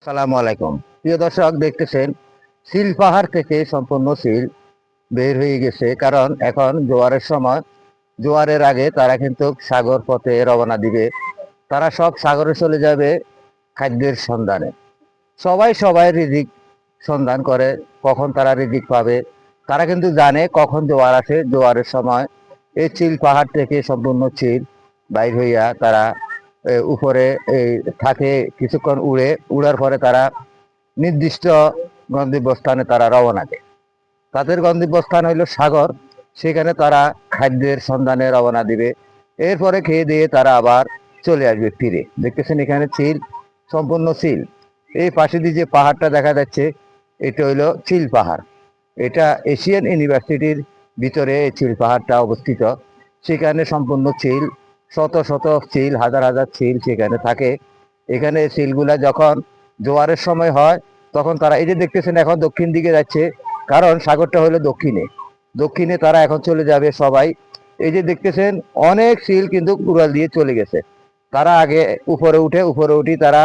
সালামু আলাইকুম। প্রিয় দর্শক, দেখতেছেন সিল পাহাড় থেকে সম্পূর্ণ সিল বের হয়ে গেছে, কারণ এখন জোয়ারের সময়। জোয়ারের আগে তারা কিন্তু সাগর পথে রওনা দিবে। তারা সব সাগরে চলে যাবে খাদ্যের সন্ধানে। সবাই সবাই রিজিক সন্ধান করে, কখন তারা রিজিক পাবে। তারা কিন্তু জানে কখন জোয়ার আসে। জোয়ারের সময় এই চিল পাহাড় থেকে সম্পূর্ণ চিল বাইর হইয়া তারা উপরে এই থাকে, কিছুক্ষণ উড়ার পরে তারা নির্দিষ্ট গন্তব্যস্থানে তারা রওনা দেয়। তাদের গন্তব্যস্থান হইল সাগর। সেখানে তারা খাদ্যের সন্ধানে রওনা দিবে। এরপরে খেয়ে দিয়ে তারা আবার চলে আসবে ফিরে। দেখতেছেন এখানে চিল, সম্পূর্ণ চিল। এই পাশে দিয়ে যে পাহাড়টা দেখা যাচ্ছে, এটা হইলো চিল পাহাড়। এটা এশিয়ান ইউনিভার্সিটির ভিতরে এই চিল পাহাড়টা অবস্থিত। সেখানে সম্পূর্ণ চিল, শত শত চিল, হাজার হাজার চিল সেখানে থাকে। এখানে চিলগুলা যখন জোয়ারের সময় হয়, তখন তারা এই যে দেখতেছেন এখন দক্ষিণ দিকে যাচ্ছে, কারণ সাগরটা হলো দক্ষিণে। দক্ষিণে তারা এখন চলে যাবে সবাই। এই যে দেখতেছেন অনেক চিল কিন্তু উড়াল দিয়ে চলে গেছে। তারা আগে উপরে উঠি তারা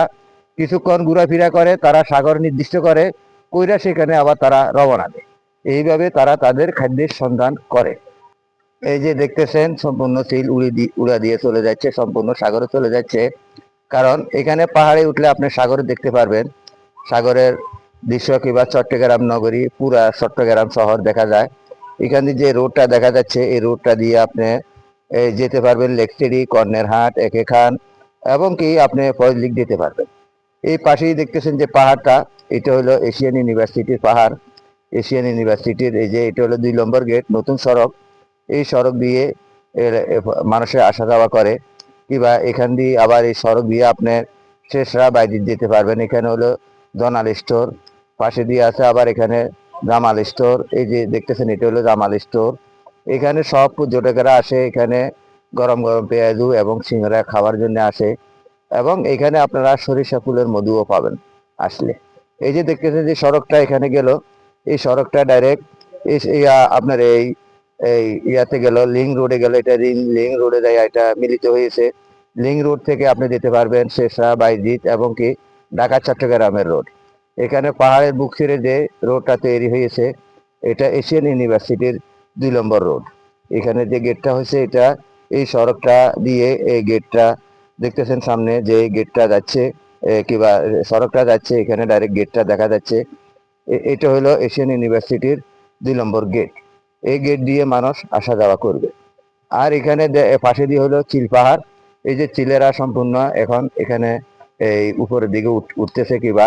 কিছুক্ষণ ঘোরাফেরা করে, তারা সাগর নির্দিষ্ট করে কইরা সেখানে আবার তারা রওনা দেয়। এইভাবে তারা তাদের খাদ্যের সন্ধান করে। এই যে দেখতেছেন সম্পূর্ণ চিল উড়া দিয়ে চলে যাচ্ছে, সম্পূর্ণ সাগরে চলে যাচ্ছে। কারণ এখানে পাহাড়ে উঠলে আপনি সাগরে দেখতে পারবেন, সাগরের দৃশ্য, কিংবা চট্টগ্রাম নগরী, পুরা চট্টগ্রাম শহর দেখা যায়। এখানে যে রোডটা দেখা যাচ্ছে, এই রোডটা দিয়ে আপনি যেতে পারবেন লেকচেরি, কর্নেরহাট, একে খান, এবং কি আপনি ফজলিক যেতে পারবেন। এই পাশেই দেখতেছেন যে পাহাড়টা, এটা হলো এশিয়ান ইউনিভার্সিটির পাহাড়। এশিয়ান ইউনিভার্সিটির এই যে এটা হলো 2 নম্বর গেট, নতুন সড়ক। এই সড়ক দিয়ে মানুষের আসা যাওয়া করে। কিংবা এখান দিয়ে আবার এই সড়ক দিয়ে আপনি শেষরা বাইরে যেতে পারবেন। এখানে হলো জনাল স্টোর, পাশে দিয়ে আছে আবার এখানে জামাল স্টোর। এই যে দেখতেছেন এটা হলো জামাল স্টোর। এখানে সব পর্যটকেরা আসে, এখানে গরম গরম পেঁয়াজু এবং সিঙ্গারা খাওয়ার জন্য আসে। এবং এখানে আপনারা সরিষা ফুলের মধুও পাবেন আসলে। এই যে দেখতেছেন যে সড়কটা এখানে গেল, এই সড়কটা ডাইরেক্ট আপনার এই এই ইয়াতে গেল, লিঙ্ক রোডে গেল। এটা লিঙ্ক রোডে যায়, এটা মিলিত হয়েছে। লিঙ্ক রোড থেকে আপনি যেতে পারবেন শেরশা, বাইজিৎ, এবং কি ঢাকা চট্টগ্রামের রোড। এখানে পাহাড়ের বুক ছিঁড়ে যে রোডটা তৈরি হয়েছে, এটা এশিয়ান ইউনিভার্সিটির 2 নম্বর রোড। এখানে যে গেটটা হয়েছে, এটা এই সড়কটা দিয়ে এই গেটটা দেখতেছেন সামনে যে গেটটা যাচ্ছে, কিংবা সড়কটা যাচ্ছে, এখানে ডাইরেক্ট গেটটা দেখা যাচ্ছে। এটা হলো এশিয়ান ইউনিভার্সিটির 2 নম্বর গেট। এই গেট দিয়ে মানুষ আসা যাওয়া করবে। আর এখানে পাশে দিয়ে হলো চিল পাহাড়। এই যে চিলেরা সম্পূর্ণ এখন এখানে এই উপরের দিকে উঠতেছে, কিংবা